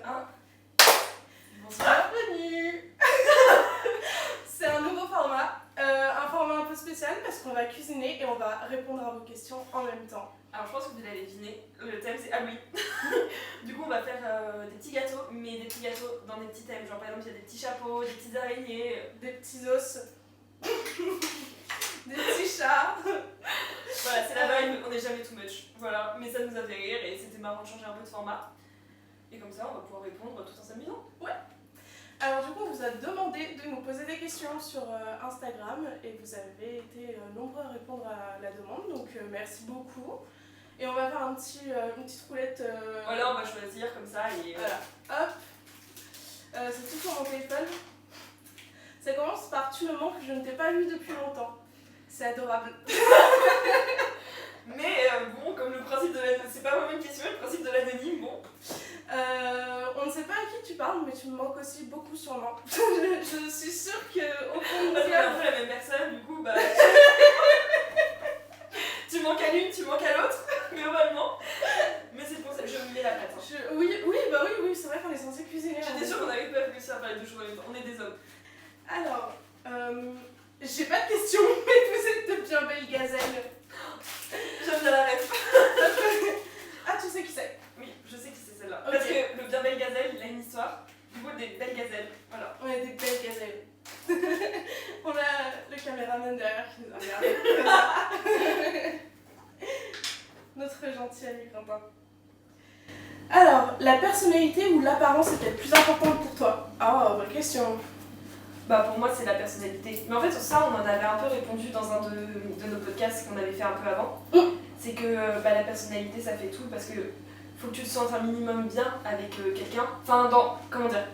1. Bonsoir. Bienvenue. C'est un nouveau format, un format un peu spécial parce qu'on va cuisiner et on va répondre à vos questions en même temps. Alors je pense que vous allez deviner, le thème c'est Halloween. Du coup on va faire des petits gâteaux, mais des petits gâteaux dans des petits thèmes. Genre par exemple il y a des petits chapeaux, des petites araignées, Des petits os, des petits chats. Voilà, c'est la vibe, on n'est jamais too much. Voilà, mais ça nous a fait rire et c'était marrant de changer un peu de format. Et comme ça on va pouvoir répondre tout en s'amusant. Ouais. Alors du coup on vous a demandé de nous poser des questions sur Instagram et vous avez été nombreux à répondre à la demande, donc merci beaucoup. Et on va faire une petite roulette. Voilà, on va choisir comme ça et... Voilà, hop. C'est tout sur mon téléphone. Ça commence par "Tu me manques, je ne t'ai pas vu depuis longtemps". C'est adorable. Mais bon, comme le principe de l'anonyme, c'est pas vraiment une question, le principe de l'anonyme, bon. On ne sait pas à qui tu parles, mais tu me manques aussi beaucoup sûrement. Je suis sûre qu'au fond de Parce qu'on est cœur... un peu la même personne, du coup, bah... tu manques à l'une, tu manques à l'autre, globalement. Mais c'est pour ça que je me mets la patte. Hein. Oui, c'est vrai qu'on est censé cuisiner. J'étais sûre qu'on n'avait pas réussi à parler de choses en même temps. On est des hommes. Alors, j'ai pas de questions, mais vous êtes de bien belles gazelles. J'aime bien la rêve. Ah, tu sais qui c'est? Oui, je sais que c'est celle-là. Ok. Parce que le bien belle gazelle, il a une histoire. Du coup, des belles gazelles. Voilà. On est des belles gazelles. On a le caméraman derrière qui nous a regardé. Notre gentil ami Quentin. Alors, la personnalité ou l'apparence est peut-être plus importante pour toi? Ah, bonne question. Bah pour moi c'est la personnalité. Mais en fait sur ça on en avait un peu répondu dans un de nos podcasts qu'on avait fait un peu avant. C'est que la personnalité ça fait tout parce que faut que tu te sentes un minimum bien avec quelqu'un. Enfin comment dire,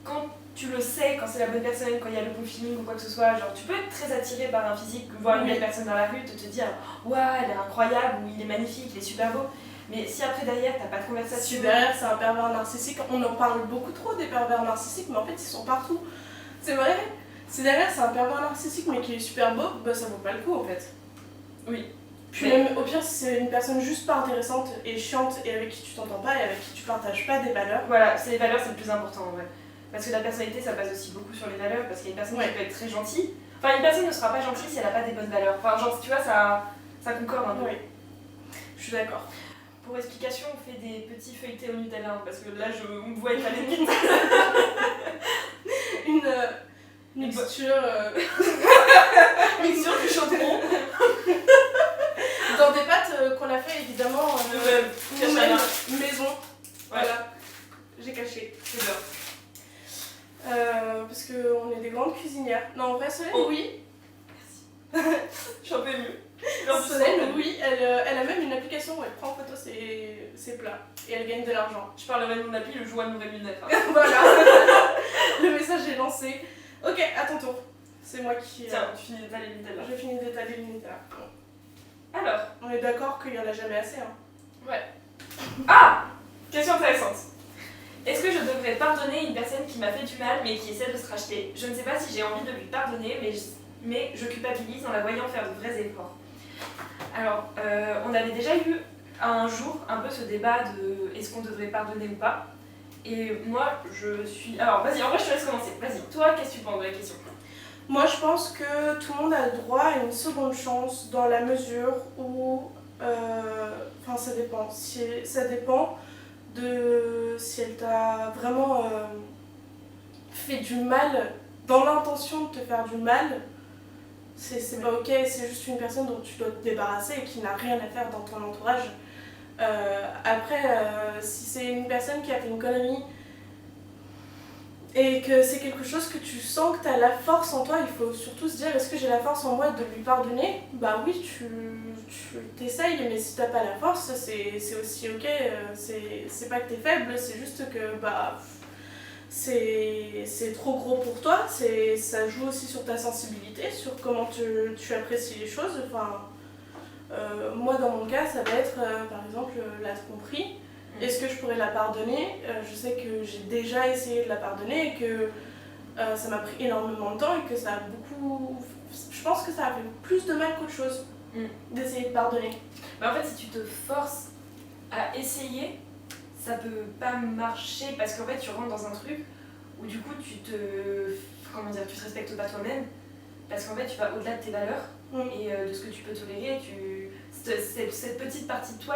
quand tu le sais, quand c'est la bonne personne, quand il y a le bon feeling ou quoi que ce soit, genre tu peux être très attiré par un physique, voir une belle personne dans la rue, te dire ouais elle est incroyable ou il est magnifique, il est super beau. Mais si après derrière t'as pas de conversation... Si derrière c'est un pervers narcissique, on en parle beaucoup trop des pervers narcissiques, mais en fait ils sont partout. C'est vrai, si derrière c'est un pervers narcissique mais qui est super beau, bah ça vaut pas le coup en fait. Oui. Puis même au pire si c'est une personne juste pas intéressante et chiante et avec qui tu t'entends pas et avec qui tu partages pas des valeurs. Voilà, c'est les valeurs c'est le plus important en vrai. Parce que la personnalité ça base aussi beaucoup sur les valeurs, parce qu'il y a une personne qui peut être très gentille. Enfin une personne ne sera pas gentille si elle a pas des bonnes valeurs. Enfin genre tu vois ça concorde un peu. Oui, je suis d'accord. Pour explication on fait des petits feuilletés au Nutella, hein, parce que là on me voit étaler vite. Une mixture... mixture du chaudron. Dans des pâtes qu'on a fait évidemment Nous-mêmes, maison. Ouais. Voilà, j'ai caché. C'est bien. Parce qu'on est des grandes cuisinières. Non, en vrai, Solène, oui. Merci. Je suis un peu émue. Solène, oui, elle a même une application où elle prend en photo ses plats et elle gagne de l'argent. Je parlerai de mon appli, le joie nous rémunère. Voilà, le message est lancé. Ok, à ton tour. C'est moi qui... Tiens, tu finis d'étaler le Nutella. Je finis d'étaler le Nutella. Alors. On est d'accord qu'il y en a jamais assez, hein. Ouais. Ah! Question intéressante. Est-ce que je devrais pardonner une personne qui m'a fait du mal mais qui essaie de se racheter? Je ne sais pas si j'ai envie de lui pardonner, mais je culpabilise en la voyant faire de vrais efforts. Alors, on avait déjà eu un jour un peu ce débat de est-ce qu'on devrait pardonner ou pas. Et moi, je suis... Alors, vas-y, en vrai, je te laisse commencer. Vas-y, toi, qu'est-ce que tu penses de la question? Moi, je pense que tout le monde a le droit à une seconde chance dans la mesure où... Enfin, ça dépend. Ça dépend de si elle t'a vraiment fait du mal, dans l'intention de te faire du mal. C'est pas ok, c'est juste une personne dont tu dois te débarrasser et qui n'a rien à faire dans ton entourage. Après, si c'est une personne qui a fait une connerie et que c'est quelque chose que tu sens que tu as la force en toi, il faut surtout se dire est-ce que j'ai la force en moi de lui pardonner? Bah oui, tu t'essayes, mais si t'as pas la force, c'est aussi ok. C'est pas que t'es faible, c'est juste que bah c'est trop gros pour toi. Ça joue aussi sur ta sensibilité, sur comment tu apprécies les choses. Enfin, moi dans mon cas, ça va être par exemple la tromperie. Est-ce que je pourrais la pardonner? Je sais que j'ai déjà essayé de la pardonner et que ça m'a pris énormément de temps et que ça a beaucoup... Je pense que ça a fait plus de mal qu'autre chose d'essayer de pardonner. Mais en fait, si tu te forces à essayer, ça peut pas marcher parce qu'en fait tu rentres dans un truc où du coup tu te respectes pas toi-même parce qu'en fait tu vas au-delà de tes valeurs et de ce que tu peux tolérer. Cette petite partie de toi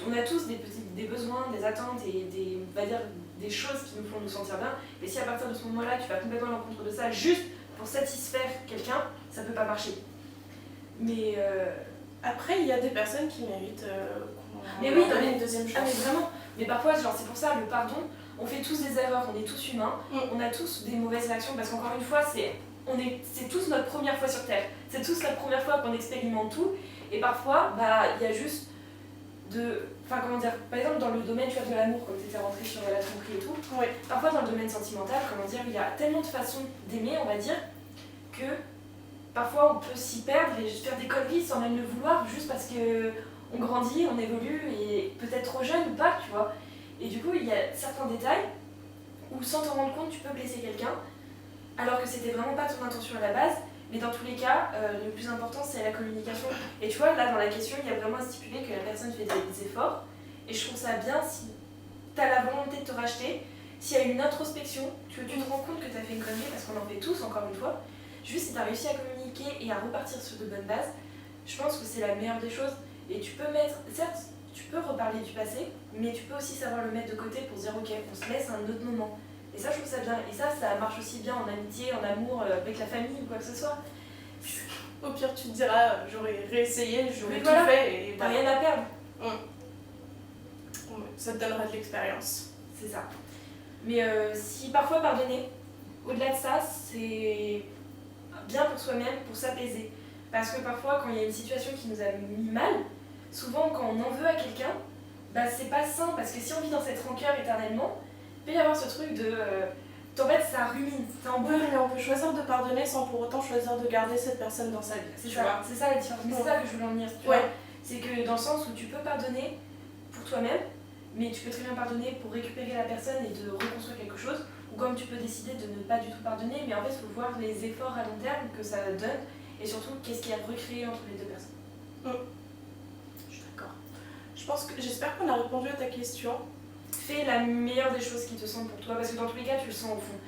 on a tous des besoins, des attentes et on va dire, des choses qui nous font nous sentir bien. Et si à partir de ce moment-là tu vas complètement à l'encontre de ça juste pour satisfaire quelqu'un, ça peut pas marcher. Mais après il y a des personnes qui méritent mais oui, une deuxième chance. Ah, mais vraiment. Mais parfois, genre, c'est pour ça, le pardon, on fait tous des erreurs, on est tous humains, on a tous des mauvaises réactions, parce qu'encore une fois, c'est tous notre première fois sur Terre. C'est tous la première fois qu'on expérimente tout, et parfois, il y a juste par exemple, dans le domaine de l'amour, comme tu étais rentrée sur la tromperie et tout, parfois dans le domaine sentimental, il y a tellement de façons d'aimer, on va dire, que parfois on peut s'y perdre et faire des conneries sans même le vouloir, juste parce que on grandit, on évolue, et peut-être trop jeune ou pas, tu vois. Et du coup, il y a certains détails où, sans t'en rendre compte, tu peux blesser quelqu'un, alors que c'était vraiment pas ton intention à la base. Mais dans tous les cas, le plus important, c'est la communication. Et tu vois, là, dans la question, il y a vraiment à stipuler que la personne fait des efforts. Et je trouve ça bien si tu as la volonté de te racheter, s'il y a une introspection, tu te rends compte que tu as fait une connerie, parce qu'on en fait tous, encore une fois. Juste si tu as réussi à communiquer et à repartir sur de bonnes bases, je pense que c'est la meilleure des choses. Et tu peux certes, tu peux reparler du passé, mais tu peux aussi savoir le mettre de côté pour se dire ok, on se laisse un autre moment. Et ça, je trouve ça bien. Et ça marche aussi bien en amitié, en amour, avec la famille ou quoi que ce soit. Au pire, tu te diras, j'aurais réessayé, j'aurais tout fait et t'as rien à perdre. Ça te donnera de l'expérience. C'est ça. Mais si parfois pardonner, au-delà de ça, c'est bien pour soi-même, pour s'apaiser. Parce que parfois, quand il y a une situation qui nous a mis mal, souvent quand on en veut à quelqu'un, c'est pas sain, parce que si on vit dans cette rancœur éternellement, il peut y avoir ce truc de... en fait, ça rumine. Oui, mais on peut choisir de pardonner sans pour autant choisir de garder cette personne dans sa vie. C'est ça la différence. Mais c'est ça que je voulais en venir. C'est que dans le sens où tu peux pardonner pour toi-même, mais tu peux très bien pardonner pour récupérer la personne et de reconstruire quelque chose, ou comme tu peux décider de ne pas du tout pardonner, mais en fait, il faut voir les efforts à long terme que ça donne. Et surtout, qu'est-ce qui a recréé entre les deux personnes. Je suis d'accord. J'espère qu'on a répondu à ta question. Fais la meilleure des choses qui te semble pour toi, parce que dans tous les cas, tu le sens au fond.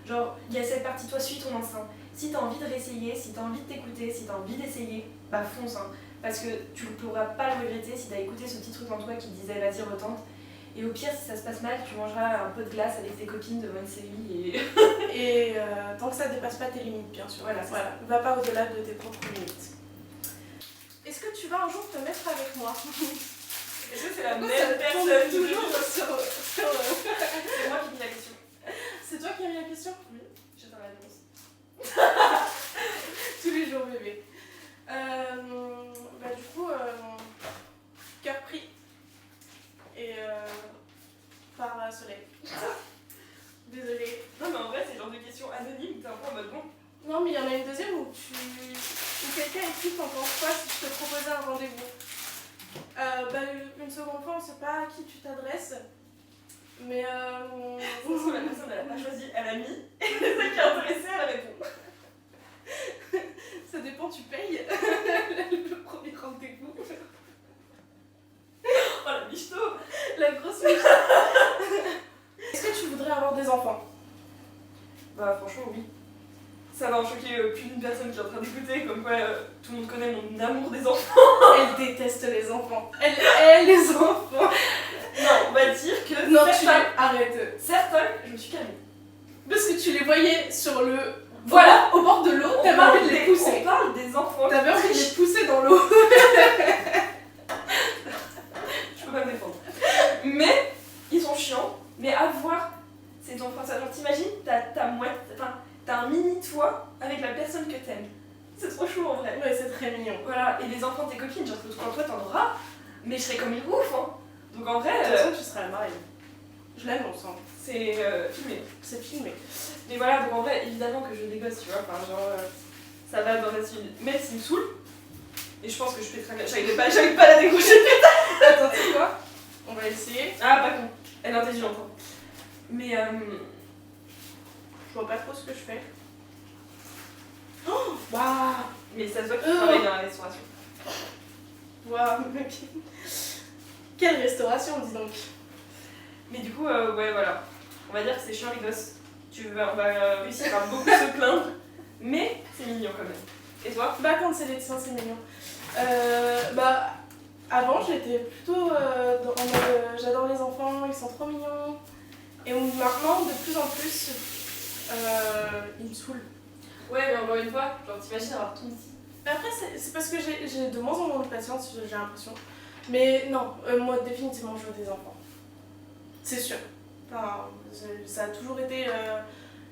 Genre, il y a cette partie, toi, suis ton instinct. Si t'as envie de réessayer, si t'as envie de t'écouter, si t'as envie d'essayer, fonce. Parce que tu ne pourras pas le regretter si t'as écouté ce petit truc en toi qui te disait vas-y, retente. Et au pire, si ça se passe mal, tu mangeras un peu de glace avec tes copines devant une série et tant que ça dépasse pas tes limites, bien sûr. Voilà. Va pas au-delà de tes propres limites. Est-ce que tu vas un jour te mettre avec moi? Est-ce que c'est la même personne toujours C'est moi qui dis la question. C'est toi qui as mis la question? Oui, j'attends la réponse. Tous les jours, bébé. Du coup, cœur pris. Et par soleil. Désolée. Non, mais en vrai, c'est le genre de question anonyme, t'es un peu en mode bon. Non, mais il y en a une deuxième où quelqu'un écrit t'en penses quoi si je te proposais un rendez-vous. Une seconde fois, on sait pas à qui tu t'adresses. Mais la personne, elle a pas choisi, elle a mis. Et celle qui est intéressée, elle répond. Ça dépend, tu payes le premier rendez-vous. Oh la michto. La grosse michto. Est-ce que tu voudrais avoir des enfants? Franchement, oui. Ça va en choquer plus d'une personne qui est en train d'écouter, comme quoi tout le monde connaît mon amour des enfants. Elle déteste les enfants. Elle hait les enfants. Non, on va dire que... Non, arrête. Certains, je me suis calmée. Parce que tu les voyais sur le... Voilà, au bord de l'eau, t'avais envie de les pousser. On parle des enfants. T'avais envie de les pousser dans l'eau. Je peux pas me défendre. Mais, ils sont chiants, mais à voir ces enfants, genre t'imagines, t'as un mini toi avec la personne que t'aimes. C'est trop chou en vrai. Ouais, c'est très mignon. Voilà, et les enfants de tes copines, genre toi t'en auras, mais je serais comme une ouf, hein. Donc en vrai... De toute façon, tu seras la marraine. Je l'aime ensemble. C'est filmé. C'est filmé. Mais voilà, donc en vrai, évidemment que je négocie, tu vois, ça va dans la suite. Mais s'il me saoule, et je pense que je fais très bien, j'arrive pas à la décrocher. Attends, tu sais quoi? On va essayer. Ah, pas con. Elle est intelligente. Hein. Mais je vois pas trop ce que je fais. Oh, waouh. Mais ça se voit que tu travailles dans la restauration. Waouh, quelle restauration, dis donc. Mais du coup, ouais, voilà. On va dire que c'est chiant les gosses. On va réussir à beaucoup se plaindre, mais c'est mignon quand même. Et toi? Bah, quand c'est les dessins, c'est mignon. Bah, avant, j'étais plutôt en mode j'adore les enfants, ils sont trop mignons. Et maintenant, de plus en plus, ils me saoulent. Ouais, mais encore une fois, genre t'imagines avoir tout petit. Mais après, c'est parce que j'ai de moins en moins de patience, j'ai l'impression. Mais non, moi, définitivement, je veux des enfants. C'est sûr. Enfin, ça a toujours été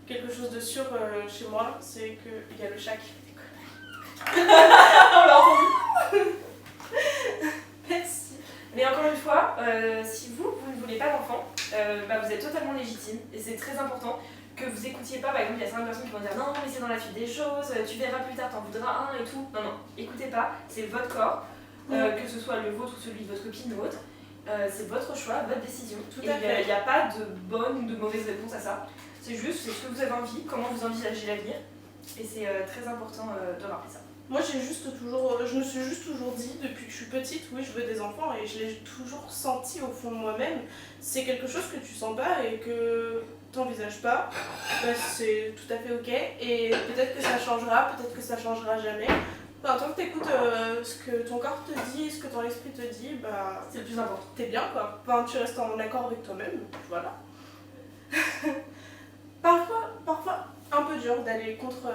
quelque chose de sûr chez moi, c'est qu'il y a le chat qui fait des conneries. On l'a entendu. Merci. Mais encore une fois, si vous ne voulez pas d'enfants, bah, vous êtes totalement légitime et c'est très important que vous écoutiez pas. Par exemple, il y a certaines personnes qui vont dire non, mais c'est dans la suite des choses, tu verras plus tard, t'en voudras un et tout. Non, non, écoutez pas, c'est votre corps, que ce soit le vôtre ou celui de votre copine ou autre. C'est votre choix, votre décision. Tout à fait. Il n'y a pas de bonne ou de mauvaise réponse à ça. C'est juste c'est ce que vous avez envie, comment vous envisagez l'avenir. Et c'est très important de rappeler ça. Moi, je me suis juste toujours dit, depuis que je suis petite, oui, je veux des enfants, et je l'ai toujours senti au fond de moi-même. C'est quelque chose que tu sens pas et que t'envisages pas, bah, c'est tout à fait ok. Et peut-être que ça changera, peut-être que ça changera jamais. Enfin, tant que t'écoutes ce que ton corps te dit, ce que ton esprit te dit, bah, C'est le plus important. t'es bien quoi. Enfin, tu restes en accord avec toi-même, voilà. Parfois, un peu dur d'aller contre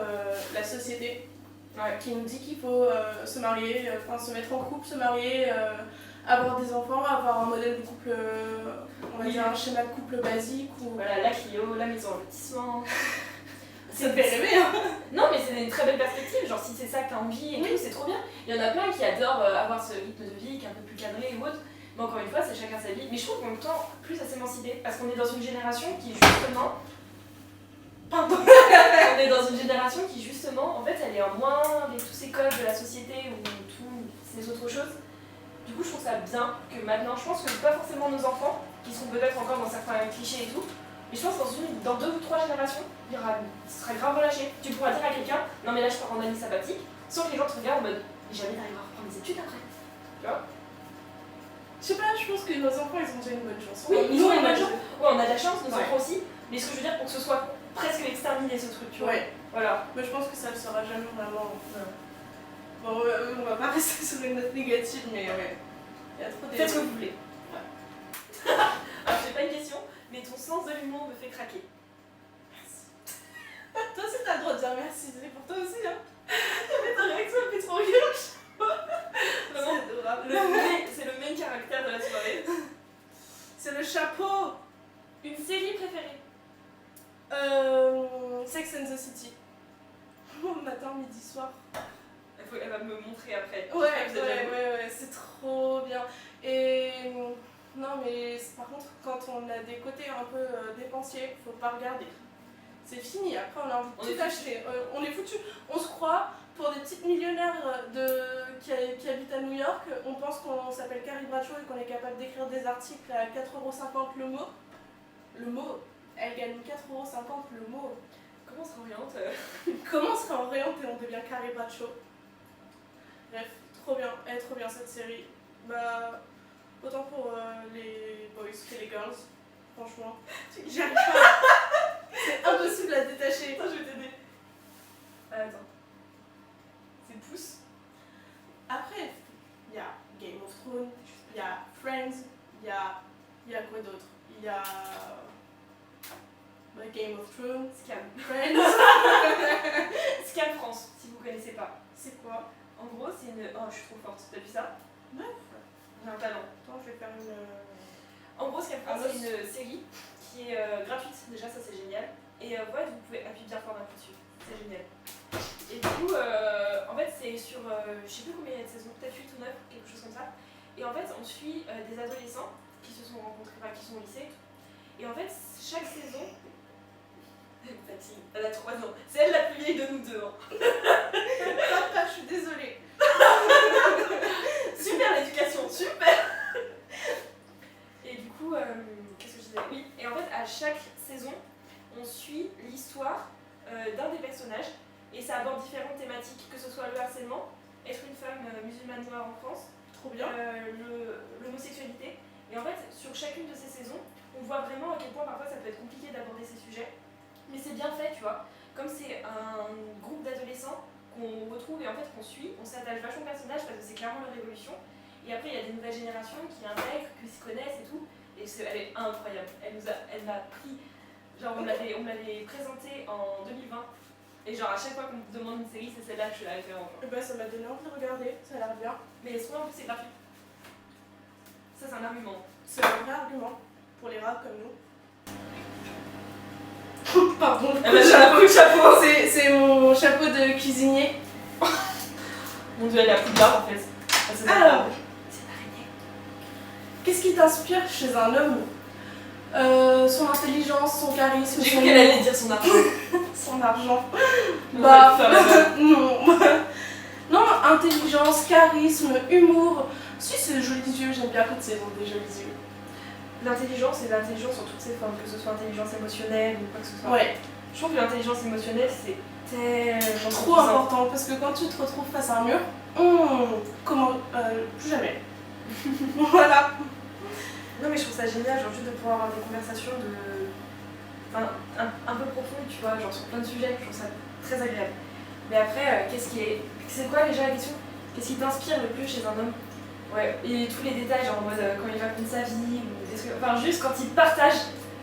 la société. Ouais. Qui nous dit qu'il faut se marier, se mettre en couple, se marier, avoir des enfants, avoir un modèle de couple, on va dire un schéma de couple basique. Ou... Voilà, la Clio, la maison en lotissement. Ça te fait rêver, hein. Non, mais c'est une très belle perspective. Genre, si c'est ça que t'as envie et tout, c'est trop bien. Il y en a plein qui adorent avoir ce rythme de vie qui est un peu plus cadré ou autre. Mais encore une fois, c'est chacun sa vie. Mais je trouve qu'en même temps, plus à s'émanciper. Parce qu'on est dans une génération qui, justement. Pardon. On est dans une génération qui, justement, en fait, elle est en moins avec tous ces codes de la société ou toutes ces autres choses. Du coup, je trouve ça bien que maintenant, je pense que pas forcément nos enfants, qui sont peut-être encore dans certains clichés et tout, mais je pense que dans 2 ou 3 générations, ce sera grave relâché. Tu pourras dire à quelqu'un, non mais là je pars en année sabbatique, sans que les gens te regardent en mode, mais jamais t'arriveras à reprendre des études après. Tu vois? Je sais pas, je pense que nos enfants ils ont déjà une bonne chance. Oui, ils ont une bonne chance. Ouais, on a de la chance, nos Ouais. enfants aussi, mais ce que je veux dire pour que ce soit presque exterminé ce truc, tu vois. Ouais. Voilà. Mais je pense que ça ne sera jamais vraiment. Bon, on va pas rester sur une note négative, mais ouais. Il y a trop Faites ce que vous voulez. Ouais. Alors, j'ai pas une question, mais ton sens de l'humour me fait craquer. Merci. Toi aussi, t'as le droit de dire merci, c'est pour toi aussi, hein. Mais ta réaction elle fait trop rire. Vraiment, C'est adorable. c'est le main caractère de la soirée. C'est le chapeau. Une série préférée? Sex and the City. Matin, midi, soir. Elle va me montrer après. Ouais, c'est trop bien. Et non, mais par contre, quand on a des côtés un peu dépensiers, faut pas regarder. C'est fini, après on a envie de tout acheter. On est foutu. On se croit, pour des petites millionnaires qui habitent à New York, on pense qu'on s'appelle Carrie Bradshaw et qu'on est capable d'écrire des articles à 4,50€ le mot. Le mot, elle gagne 4,50€ le mot. Comment on se réoriente Comment on se réoriente et on devient Carrie Bradshaw? Bref, trop bien, elle est trop bien cette série. Bah, autant pour les boys que les girls, franchement. J'arrive pas. C'est impossible à détacher. Attends, je vais t'aider. Attends. C'est pouce. Après, il y a Game of Thrones, il y a Friends, il y a quoi d'autre? Il y a Game of Thrones, Scam. Friends. Scam France, si vous connaissez pas. C'est quoi? En gros, c'est une. Oh, je suis trop forte. T'as vu ça? Ouais. J'ai un talent. Attends, je vais faire une. En gros, Scam France, c'est une série qui est gratuite. Déjà, ça c'est génial. Et ouais, vous pouvez appuyer bien fort d'un coup dessus. C'est génial. Et du coup, en fait, c'est sur. Je sais plus combien il y a de saisons, peut-être 8 ou 9, quelque chose comme ça. Et en fait, on suit des adolescents qui se sont rencontrés, enfin qui sont au lycée. Et en fait, chaque saison. Elle me fatigue. Elle a 3 ans. C'est elle la plus vieille de nous deux. Hein. Papa, je suis désolée. Super l'éducation, super. Et du coup, qu'est-ce que je disais? Oui, et en fait, à chaque saison, on suit l'histoire d'un des personnages et ça aborde différentes thématiques, que ce soit le harcèlement, être une femme musulmane noire en France, Trop bien. l'homosexualité. Et en fait, sur chacune de ces saisons, on voit vraiment à quel point parfois ça peut être compliqué d'aborder ces sujets. Mais c'est bien fait, tu vois. Comme c'est un groupe d'adolescents qu'on retrouve et en fait qu'on suit, on s'attache vachement au personnage parce que c'est clairement leur évolution. Et après, il y a des nouvelles générations qui intègrent, qui se connaissent et tout. Et elle est incroyable. Elle m'a pris. Genre, on me l'avait présentée en 2020. Et genre, à chaque fois qu'on me demande une série, c'est celle-là que je suis la référence. Et bah, ça m'a donné envie de regarder, ça a l'air bien. Mais souvent, en plus, c'est gratuit. Ça, c'est un argument. C'est un vrai argument pour les rats comme nous. Pardon, elle m'a déjà pris le chapeau. C'est mon chapeau de cuisinier. Mon dieu, elle est à Poudlard en fait. Alors, qu'est-ce qui t'inspire chez un homme? Son intelligence, son charisme. J'ai cru qu'elle allait dire son argent. Son argent. Bah, non. Non, intelligence, charisme, humour. Si, c'est des jolis yeux, j'aime bien quand c'est des jolis yeux. L'intelligence, c'est l'intelligence en toutes ses formes, que ce soit intelligence émotionnelle ou quoi que ce soit. Ouais. Je trouve que l'intelligence émotionnelle, c'est tellement trop important parce que quand tu te retrouves face à un mur, plus jamais. Voilà. Non mais je trouve ça génial, genre juste de pouvoir avoir des conversations un peu profondes, tu vois, genre sur plein de sujets, je trouve ça très agréable. Mais après, c'est quoi déjà la question? Qu'est-ce qui t'inspire le plus chez un homme? Ouais, et tous les détails, genre en mode quand il raconte sa vie, enfin juste quand il partage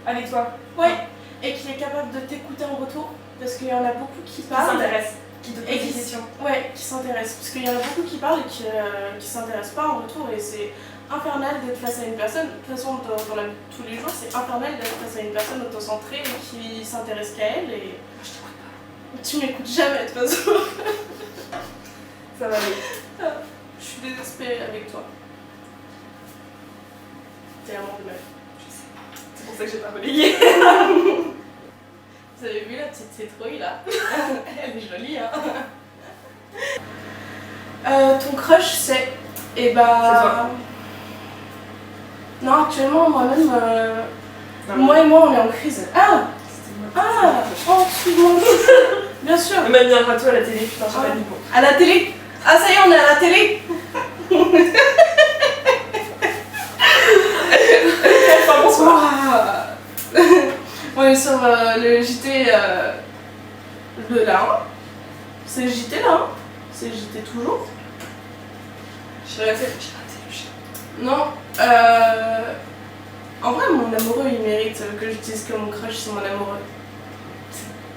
avec toi. Ouais, et qu'il est capable de t'écouter en retour, parce qu'il y en a beaucoup qui parlent. Qui s'intéressent, qui te posent des questions. Ouais, qui s'intéressent, parce qu'il y en a beaucoup qui parlent et qui s'intéressent pas en retour, et c'est infernal d'être face à une personne. De toute façon, dans la vie de tous les jours, c'est infernal d'être face à une personne autocentrée et qui s'intéresse qu'à elle, et je t'écoute pas. Tu m'écoutes jamais de toute façon. Ça va aller. Je suis désespérée avec toi. T'es un monde de meuf. Je sais. C'est pour ça que j'ai pas relayé. Vous avez vu la petite citrouille là? Elle est jolie hein. Ton crush c'est... Et bah... C'est toi. Non, actuellement moi-même... Moi et moi on est en crise. Oh, excuse-moi. Bien sûr. Elle m'a mis un râteau à la télé, putain, j'ai pas dit bon. À la télé? Ah ça y est, on est à la télé. Enfin, bonsoir. On est sur le JT de là. C'est le JT là. C'est le JT toujours. J'ai raté le chien. Non. En vrai, mon amoureux il mérite que je dise que mon crush c'est mon amoureux.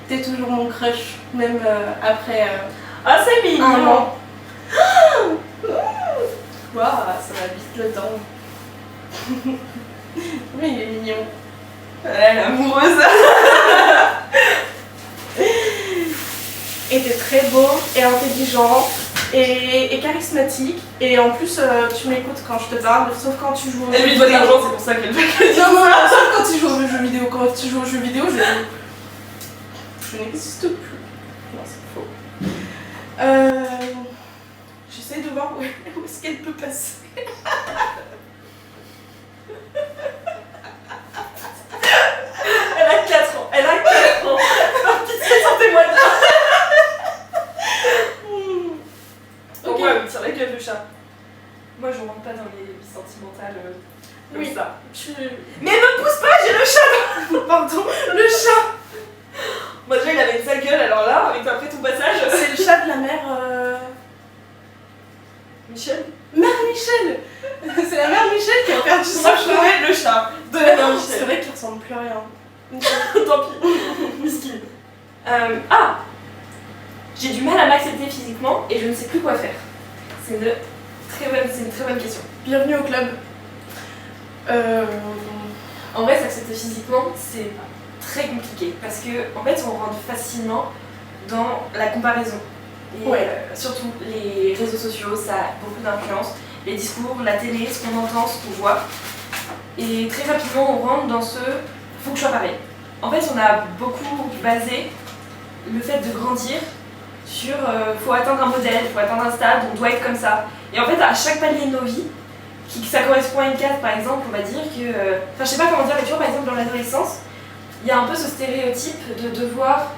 T'es toujours mon crush, même après. Ah, c'est mignon! Un an. Waouh, ça va vite le temps. Mais il est mignon. Elle est amoureuse. Et t'es très beau et intelligent et charismatique. Et en plus, tu m'écoutes quand je te parle, sauf quand tu joues aux jeux vidéo. Elle lui doit de l'argent, c'est pour ça qu'elle veut. Non, sauf quand tu joues aux jeux vidéo. Quand tu joues aux jeux vidéo, je n'existe plus. Non, c'est faux. J'essaie de voir où est-ce qu'elle peut passer. Elle a 4 ans. Elle a 4 ans. Par pitié, sortez-moi de là. Ok. Ouais, tire la gueule le chat. Moi, je rentre pas dans les vies sentimentales comme Oui. ça. Mais me pousse pas, j'ai le chat. pardon, le chat. Moi, déjà, il avait une sale gueule, alors là, avec après ton passage. C'est le chat de la mère... Michel. Mère Michel. C'est la mère Michel qui a perdu son Moi, je chat. trouvais le chat de la mère C'est Michel. vrai qu'il ressemble plus à rien. Tant pis. Miskin. J'ai du mal à m'accepter physiquement et je ne sais plus quoi faire. C'est une très bonne question. Bienvenue au club. En vrai, s'accepter physiquement, c'est très compliqué parce que en fait, on rentre facilement dans la comparaison. Et Ouais. Surtout les réseaux sociaux, ça a beaucoup d'influence. Les discours, la télé, ce qu'on entend, ce qu'on voit. Et très rapidement, on rentre dans ce faut que je sois pareil. En fait, on a beaucoup basé le fait de grandir sur faut atteindre un modèle, faut atteindre un stade, on doit être comme ça. Et en fait, à chaque palier de nos vies, que ça correspond à une case par exemple, on va dire que. Enfin, je sais pas comment dire, mais tu vois, par exemple, dans l'adolescence, il y a un peu ce stéréotype de devoir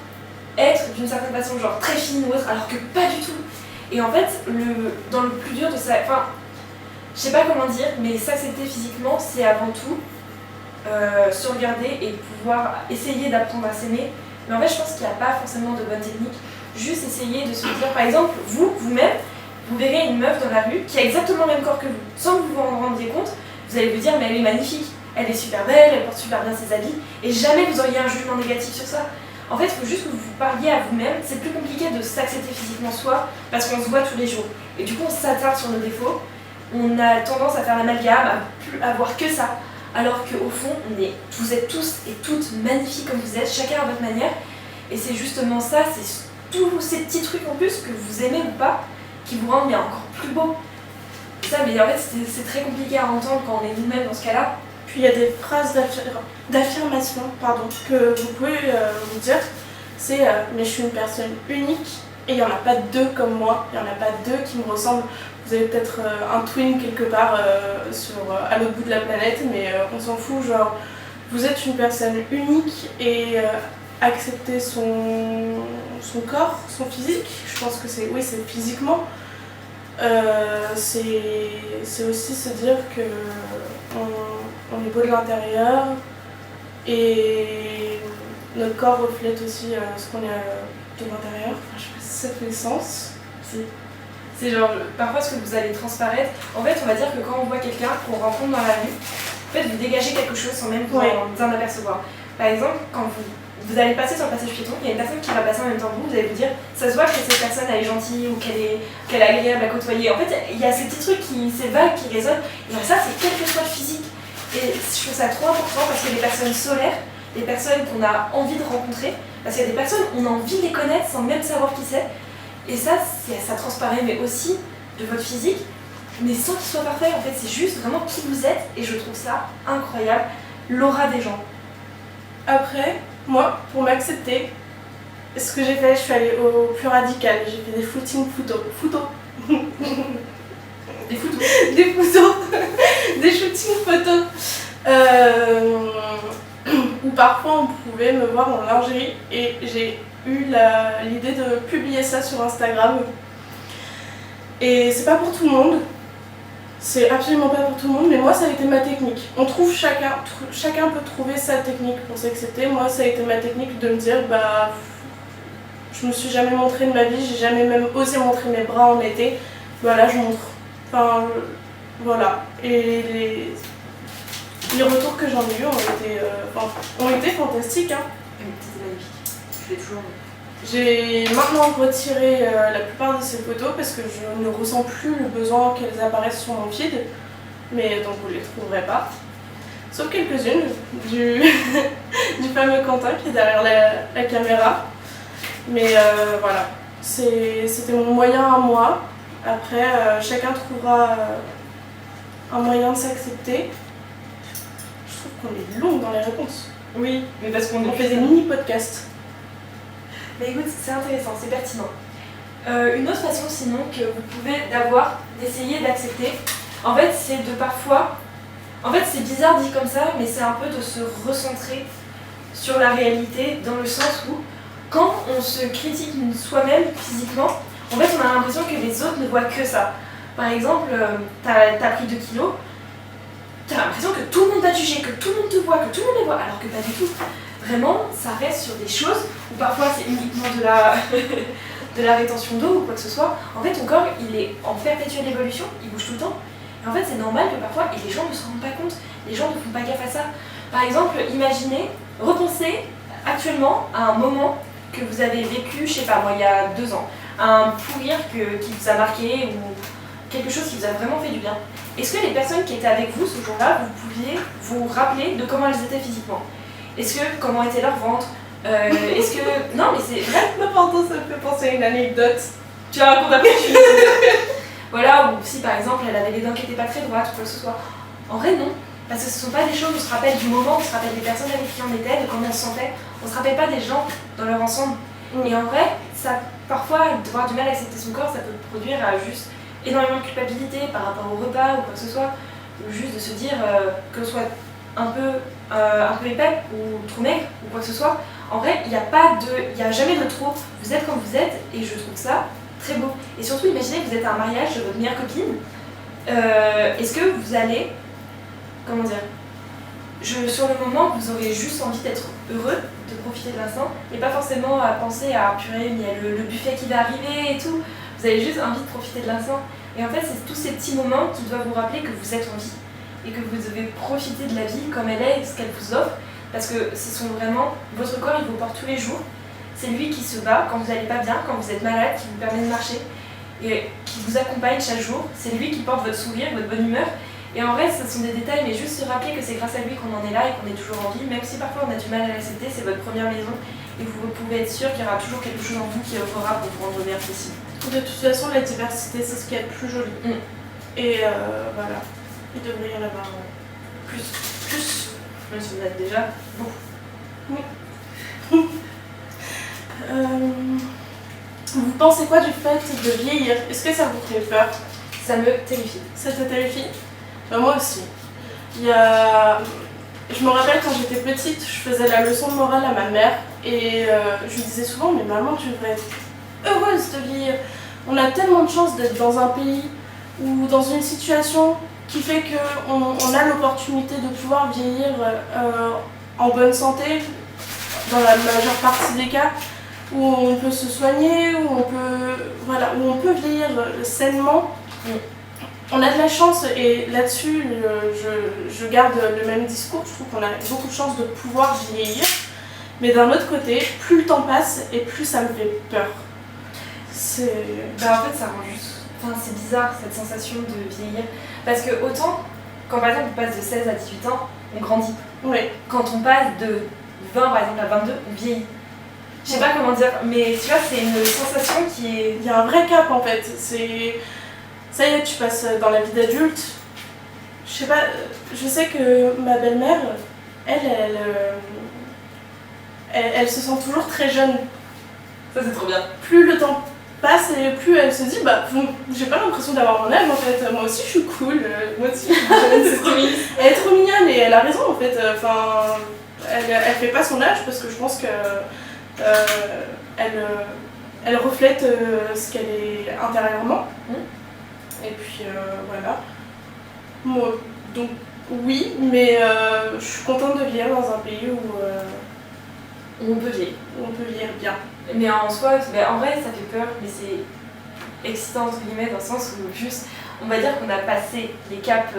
être d'une certaine façon, genre très fine ou autre, alors que pas du tout. Et en fait, dans le plus dur de ça. Enfin, je sais pas comment dire, mais s'accepter physiquement, c'est avant tout se regarder et pouvoir essayer d'apprendre à s'aimer. Mais en fait, je pense qu'il n'y a pas forcément de bonne technique. Juste essayer de se dire, par exemple, vous-même, vous verrez une meuf dans la rue qui a exactement le même corps que vous. Sans que vous vous en rendiez compte, vous allez vous dire, mais elle est magnifique, elle est super belle, elle porte super bien ses habits, et jamais vous auriez un jugement négatif sur ça. En fait, il faut juste que vous parliez à vous-même. C'est plus compliqué de s'accepter physiquement soi, parce qu'on se voit tous les jours. Et du coup, on s'attarde sur nos défauts, on a tendance à faire l'amalgame, à voir que ça. Alors qu'au fond, vous êtes tous et toutes magnifiques comme vous êtes, chacun à votre manière. Et c'est justement ça, c'est tous ces petits trucs en plus que vous aimez ou pas, qui vous rendent encore plus beau. Ça, mais en fait, c'est très compliqué à entendre quand on est nous-mêmes dans ce cas-là. Puis il y a des phrases d'affirmation que vous pouvez vous dire. C'est mais je suis une personne unique et il n'y en a pas deux comme moi, il n'y en a pas deux qui me ressemblent. Vous avez peut-être un twin quelque part à l'autre bout de la planète, mais on s'en fout. Genre, vous êtes une personne unique et accepter son corps, son physique. Je pense que c'est physiquement. C'est aussi se dire que on est beau de l'intérieur et notre corps reflète aussi ce qu'on est de l'intérieur. Enfin, je sais pas si ça fait sens. C'est genre, parfois ce que vous allez transparaître, en fait on va dire que quand on voit quelqu'un qu'on rencontre dans la rue, en fait vous dégagez quelque chose sans même vous en apercevoir. Par exemple, quand vous allez passer sur le passage piéton, il y a une personne qui va passer en même temps que vous allez vous dire, ça se voit que cette personne elle est gentille ou qu'elle est agréable à côtoyer. En fait, il y a ces petits trucs, ces vagues qui résonnent, et ça c'est quel que soit le physique. Et je trouve ça trop important parce que les personnes solaires, les personnes qu'on a envie de rencontrer, parce qu'il y a des personnes, on a envie de les connaître sans même savoir qui c'est. Et ça transparaît, mais aussi de votre physique, mais sans qu'il soit parfait. En fait, c'est juste vraiment qui vous êtes, et je trouve ça incroyable, l'aura des gens. Après, moi, pour m'accepter, ce que j'ai fait, je suis allée au plus radical. J'ai fait des shootings photos. Des photos. Des photos. Des shootings photos. Où parfois on pouvait me voir en lingerie et j'ai eu l'idée de publier ça sur Instagram. Et c'est pas pour tout le monde. C'est absolument pas pour tout le monde, mais moi ça a été ma technique. On trouve chacun peut trouver sa technique pour s'accepter. Moi ça a été ma technique de me dire je me suis jamais montrée de ma vie, j'ai jamais même osé montrer mes bras en été. Voilà, je montre. Enfin voilà. Et les retours que j'en ai eu ont été fantastiques. Hein. C'était magnifique. Je l'ai toujours vu. J'ai maintenant retiré la plupart de ces photos parce que je ne ressens plus le besoin qu'elles apparaissent sur mon feed, mais donc vous ne les trouverez pas. Sauf quelques-unes du fameux Quentin qui est derrière la caméra. Mais voilà, c'était mon moyen à moi. Après, chacun trouvera un moyen de s'accepter. Je trouve qu'on est long dans les réponses. Oui, mais parce qu'on fait des mini-podcasts. Mais écoute, c'est intéressant, c'est pertinent. Une autre façon sinon que vous pouvez d'essayer d'accepter, en fait c'est de parfois, en fait c'est bizarre dit comme ça, mais c'est un peu de se recentrer sur la réalité dans le sens où quand on se critique soi-même physiquement, en fait on a l'impression que les autres ne voient que ça. Par exemple, t'as pris 2 kilos, t'as l'impression que tout le monde t'a jugé, que tout le monde te voit, que tout le monde les voit, alors que pas du tout. Vraiment, ça reste sur des choses où parfois c'est uniquement de la rétention d'eau ou quoi que ce soit. En fait, ton corps, il est en perpétuelle évolution, il bouge tout le temps. Et en fait, c'est normal que parfois, et les gens ne se rendent pas compte, les gens ne font pas gaffe à ça. Par exemple, repensez actuellement à un moment que vous avez vécu, je sais pas moi, il y a 2 ans. Un fou rire qui vous a marqué ou quelque chose qui vous a vraiment fait du bien. Est-ce que les personnes qui étaient avec vous ce jour-là, vous pouviez vous rappeler de comment elles étaient physiquement ? Comment était leur ventre Non, mais c'est vrai. Pardon, ça me fait penser à une anecdote. Tu la racontes après. Voilà, ou si par exemple elle avait les dents qui n'étaient pas très droites ou quoi que ce soit. En vrai, non. Parce que ce ne sont pas des choses où on se rappelle du moment, on se rappelle des personnes avec qui on était, de comment on se sentait. On ne se rappelle pas des gens dans leur ensemble. Et en vrai, parfois, avoir du mal à accepter son corps, ça peut produire à juste énormément de culpabilité par rapport au repas ou quoi que ce soit. Ou juste de se dire que ce soit un peu épais ou trop maigre ou quoi que ce soit. En vrai, il n'y a jamais de trop. Vous êtes comme vous êtes et je trouve ça très beau. Et surtout, imaginez que vous êtes à un mariage de votre meilleure copine. Est-ce que vous allez, sur le moment, vous aurez juste envie d'être heureux, de profiter de l'instant, et pas forcément à penser à purée, mais il y a le buffet qui va arriver et tout. Vous avez juste envie de profiter de l'instant. Et en fait, c'est tous ces petits moments qui doivent vous rappeler que vous êtes en vie et que vous devez profiter de la vie comme elle est, ce qu'elle vous offre, parce que ce sont vraiment, votre corps, il vous porte tous les jours. C'est lui qui se bat quand vous n'allez pas bien, quand vous êtes malade, qui vous permet de marcher et qui vous accompagne chaque jour. C'est lui qui porte votre sourire, votre bonne humeur. Et en vrai, ce sont des détails, mais juste se rappeler que c'est grâce à lui qu'on en est là et qu'on est toujours en vie, même si parfois on a du mal à l'accepter, c'est votre première maison et vous pouvez être sûr qu'il y aura toujours quelque chose en vous qui œuvrera pour vous rendre meilleur possible. De toute façon, la diversité, c'est ce qui est le plus joli. Et voilà, il devrait y en avoir plus. Même si on en a déjà beaucoup. Oui. Vous pensez quoi du fait de vieillir? Est-ce que ça vous fait peur? Ça me terrifie. Ça te terrifie? Moi aussi. Je me rappelle quand j'étais petite, je faisais la leçon de morale à ma mère et je lui disais souvent, mais maman, tu devrais être heureuse de vieillir. On a tellement de chance d'être dans un pays ou dans une situation qui fait qu'on a l'opportunité de pouvoir vieillir en bonne santé, dans la majeure partie des cas, où on peut se soigner, où on peut vieillir sainement. On a de la chance et là-dessus, je garde le même discours. Je trouve qu'on a beaucoup de chance de pouvoir vieillir. Mais d'un autre côté, plus le temps passe et plus ça me fait peur. En fait, ça rend juste... Enfin, c'est bizarre cette sensation de vieillir. Parce que autant, quand par exemple on passe de 16 à 18 ans, on grandit. Oui. Quand on passe de 20 par exemple à 22, on vieillit. Je sais pas comment dire, mais tu vois, c'est une sensation qui est... Il y a un vrai cap en fait. Ça y est, tu passes dans la vie d'adulte. Je sais pas, je sais que ma belle-mère, elle se sent toujours très jeune. Ça c'est trop bien. Plus le temps passe et plus elle se dit, j'ai pas l'impression d'avoir mon âge en fait. Moi aussi je suis cool, moi aussi je suis jeune. C'est trop mignon. Elle est trop mignonne et elle a raison en fait. Elle fait pas son âge parce que je pense que elle reflète ce qu'elle est intérieurement. Et puis voilà. Moi, donc oui, mais je suis contente de vivre dans un pays où on peut vieillir. On peut vieillir bien. Mais en soi, en vrai, ça fait peur, mais c'est excitant entre guillemets dans le sens où juste, on va dire qu'on a passé les caps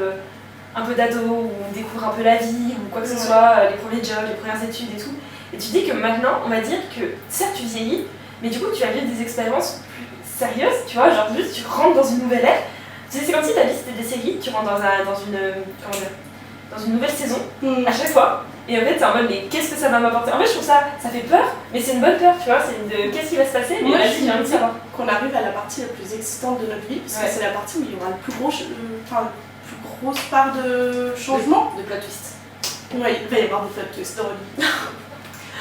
un peu d'ado, où on découvre un peu la vie ou quoi que ce soit, les premiers jobs, les premières études et tout. Et tu dis que maintenant, on va dire que certes tu vieillis, mais du coup tu vas vivre des expériences plus sérieuses, tu vois, genre juste tu rentres dans une nouvelle ère. C'est comme si ta vie c'était des séries, tu rentres dans une nouvelle saison à chaque fois. Et en fait, c'est en mode, mais qu'est-ce que ça va m'apporter? En fait, je trouve ça fait peur, mais c'est une bonne peur, tu vois. C'est qu'est-ce qui va se passer? Mais moi, j'ai envie de savoir. Qu'on arrive à la partie la plus excitante de notre vie, parce que c'est la partie où il y aura la plus grosse part de changement. De plot twist. Oui, il va y avoir des plot twists dans la vie.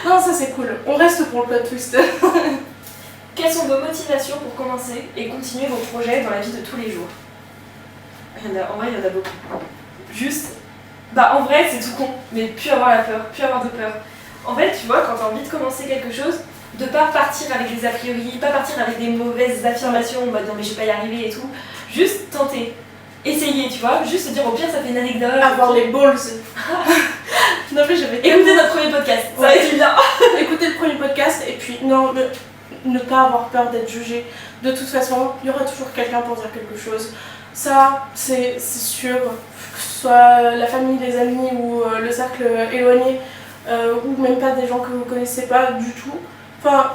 Non, ça c'est cool. On reste pour le plot twist. Quelles sont vos motivations pour commencer et continuer vos projets dans la vie de tous les jours? En vrai, il y en a beaucoup. Juste. En vrai, c'est tout con, mais plus avoir la peur, plus avoir de peur. En fait, tu vois, quand t'as envie de commencer quelque chose, de pas partir avec des a priori, pas partir avec des mauvaises affirmations, en mode non mais je vais pas y arriver et tout, juste tenter, essayer, tu vois, juste se dire au pire ça fait une anecdote. Avoir les balls. Non mais j'avais écoutez notre premier podcast, ça va être bien. Écoutez le premier podcast et puis non, ne pas avoir peur d'être jugé. De toute façon, il y aura toujours quelqu'un pour dire quelque chose. Ça, c'est sûr. Que ce soit la famille, les amis ou le cercle éloigné, ou même pas des gens que vous connaissez pas du tout. Enfin,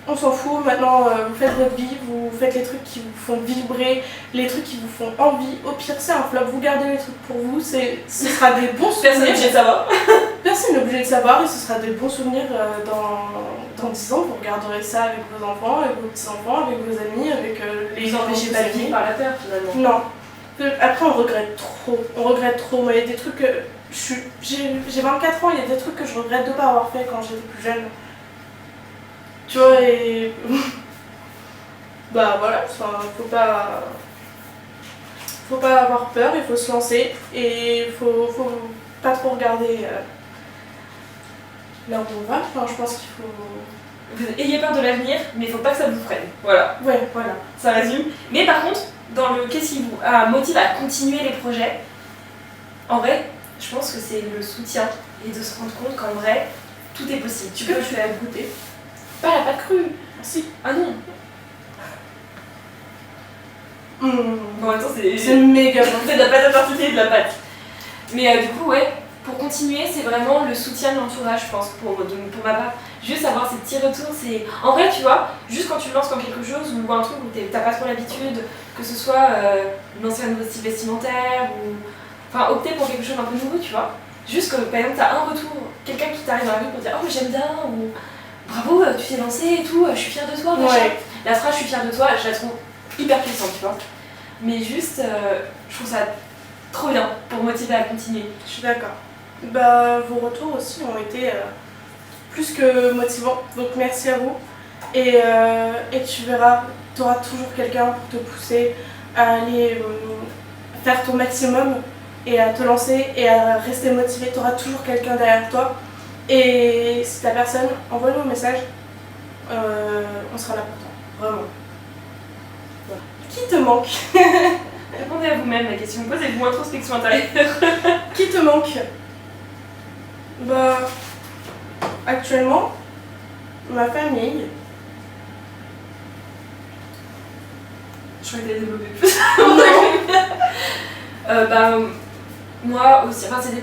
on s'en fout, maintenant vous faites votre vie, vous faites les trucs qui vous font vibrer, les trucs qui vous font envie. Au pire, c'est un flop, vous gardez les trucs pour vous, ce sera des bons souvenirs. Personne n'est obligé de savoir. Personne n'est obligé de savoir et ce sera des bons souvenirs dans 10 ans. Vous regarderez ça avec vos enfants, avec vos petits-enfants, avec vos amis, avec les gens. Vous empêchez pas de vivre par la peur finalement. Non. Après, on regrette trop. Moi, il y a des trucs que j'ai 24 ans, il y a des trucs que je regrette de ne pas avoir fait quand j'étais plus jeune. Tu vois, et. Voilà, faut pas avoir peur, il faut se lancer et faut pas trop regarder là où on va. Enfin, je pense qu'il faut. Vous ayez peur de l'avenir, mais il faut pas que ça vous freine. Voilà. Ouais, voilà. Ça résume. Mais par contre, dans le qu'est-ce qui vous motive à continuer les projets, en vrai, je pense que c'est le soutien et de se rendre compte qu'en vrai, tout est possible. Tu peux faire goûter. Pas la pâte crue. Si. Ah non. Bon, attends, c'est méga bon. C'est de la pâte à tartiner et de la pâte. Mais du coup, ouais, pour continuer, c'est vraiment le soutien de l'entourage, je pense, pour ma part. Juste avoir ces petits retours, c'est... En vrai, tu vois, juste quand tu te lances dans quelque chose ou un truc où t'as pas trop l'habitude, que ce soit lancer un nouveau style vestimentaire ou... Enfin, opter pour quelque chose d'un peu nouveau, tu vois. Juste que, par exemple, t'as un retour, quelqu'un qui t'arrive dans la rue pour dire « Oh, j'aime bien » ou « Bravo, tu t'es lancé et tout, je suis fière de toi, machin. » La phrase « Je suis fière de toi », je la trouve hyper puissante, tu vois. Mais juste, je trouve ça trop bien pour motiver à continuer. Je suis d'accord. Bah, vos retours aussi ont été plus que motivants, donc merci à vous. Et tu verras, tu auras toujours quelqu'un pour te pousser à aller faire ton maximum et à te lancer et à rester motivé. Tu auras toujours quelqu'un derrière toi. Et si t'as personne, envoie-nous un message. On sera là pour toi. Vraiment. Voilà. Qui te manque? Répondez à vous-même la question. Posez-vous introspection intérieure. Qui te manque? Bah, actuellement, ma famille. Je crois que t'as développé plus. Non. Moi aussi, enfin, c'est les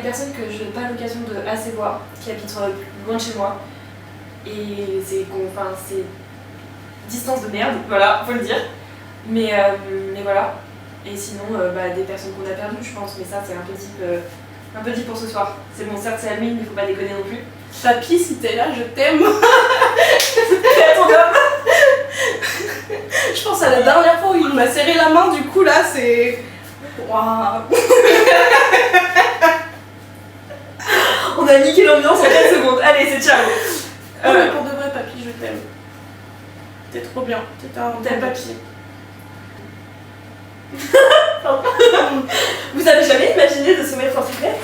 personnes que je n'ai pas l'occasion de assez voir, qui habitent loin de chez moi. Et c'est distance de merde, voilà, faut le dire. Mais voilà. Et sinon, des personnes qu'on a perdues, je pense, mais ça c'est un peu dit pour ce soir. C'est bon, certes c'est Almine, mais faut pas déconner non plus. Papy, si t'es là, je t'aime. Ton homme. Je pense à la dernière fois où il m'a serré la main, du coup là c'est... Waouh. On a niqué l'ambiance en 4 secondes. Allez, c'est ciao. Mais pour de vrai, papy, je t'aime. T'es trop bien. T'es un tel papy. Vous avez jamais imaginé de se mettre en triplette?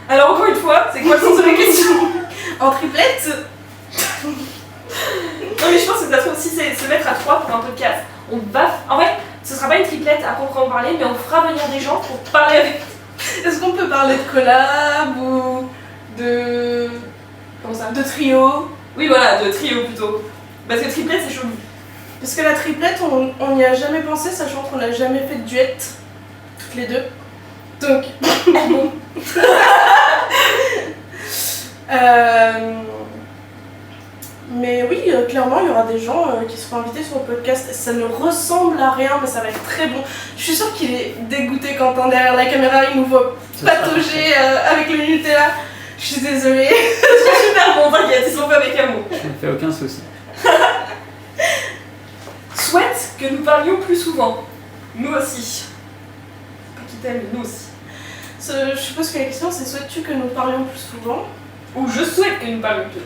Alors encore une fois, c'est quoi le sens de la question? En triplette? Non mais je pense que ça se trouve, si c'est se mettre à 3 pour un podcast, on va... En fait, ce sera pas une triplette à proprement parler, mais on fera venir des gens pour parler avec... Est-ce qu'on peut parler de collab ou de... Comment ça? De trio? Oui voilà, de trio plutôt. Parce que triplette c'est chaud. Parce que la triplette, on n'y a jamais pensé, sachant qu'on n'a jamais fait de duet, toutes les deux. Donc... bon. Mais oui, clairement, il y aura des gens qui seront invités sur le podcast. Ça ne ressemble à rien, mais ça va être très bon. Je suis sûre qu'il est dégoûté quand derrière la caméra, il nous voit patauger avec le Nutella. Je suis désolée. C'est super bon, t'inquiète, ils sont faits avec amour. Je ne fais aucun souci. Souhaite que nous parlions plus souvent. Nous aussi. Pas qu'ils t'aiment, mais nous aussi. Je suppose que la question c'est souhaites-tu que nous parlions plus souvent? Ou je souhaite que nous parlions plus.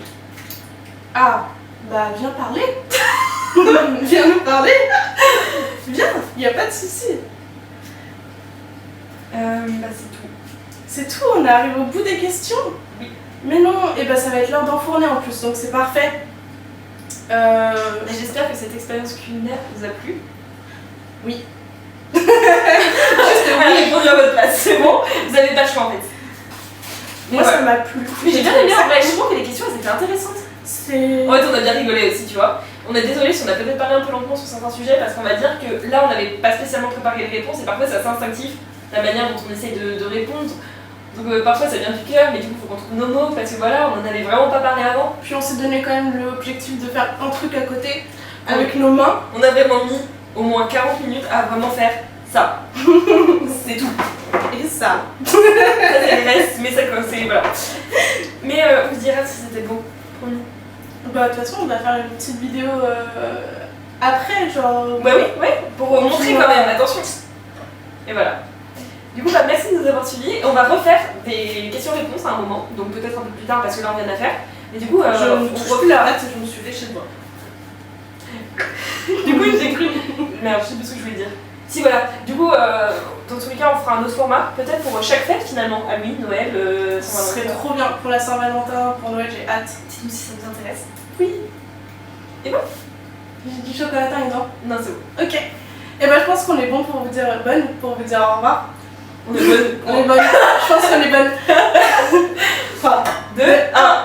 Ah, bah viens parler. Viens nous parler. Viens, y a pas de souci. C'est tout. C'est tout, on arrive au bout des questions. Oui. Mais non, et bah ça va être l'heure d'enfourner en plus, donc c'est parfait. Et j'espère que cette expérience culinaire vous a plu. Oui. Juste oui, répondre à votre place, c'est bon. Vous avez pas le choix en fait. Moi ça m'a plu. Mais j'ai bien aimé en vrai, je trouve que les questions elles étaient intéressantes. C'est... En fait, on a bien rigolé aussi, tu vois. On est désolé si on a peut-être parlé un peu lentement sur certains sujets parce qu'on va dire que là on n'avait pas spécialement préparé les réponses et parfois c'est assez instinctif la manière dont on essaye de répondre. Donc parfois ça vient du cœur, mais du coup faut qu'on trouve nos mots parce que voilà, on en avait vraiment pas parlé avant. Puis on s'est donné quand même l'objectif de faire un truc à côté avec nos mains. On a vraiment mis au moins 40 minutes à vraiment faire ça. C'est tout. Et ça. Ça c'est le reste, mais ça c'est voilà. Mais on vous dira si c'était bon. Promis. Bah de toute façon on va faire une petite vidéo après genre... Bah oui, ouais, pour montrer quand même, attention. Et voilà. Du coup, merci de nous avoir suivis. Et on va refaire des questions-réponses à un moment, donc peut-être un peu plus tard parce que là on vient de la faire. Mais du coup, je ne trouve plus la rate, je me suis léchée de moi. Du coup, j'ai cru. Merde, je sais plus ce que je voulais dire. Si, voilà. Du coup, dans tous les cas, on fera un autre format, peut-être pour chaque fête finalement. Halloween, Noël, Ça serait trop bien pour la Saint-Valentin, pour Noël, j'ai hâte. Dites-nous si ça vous intéresse. Oui. Et bon. J'ai du chocolatin dedans. Non, c'est bon. Ok. Et bah je pense qu'on est bon pour vous dire bonne, pour vous dire au revoir. On est bonne. On est bonne. Je pense qu'on est bonne. 3, 2, 1.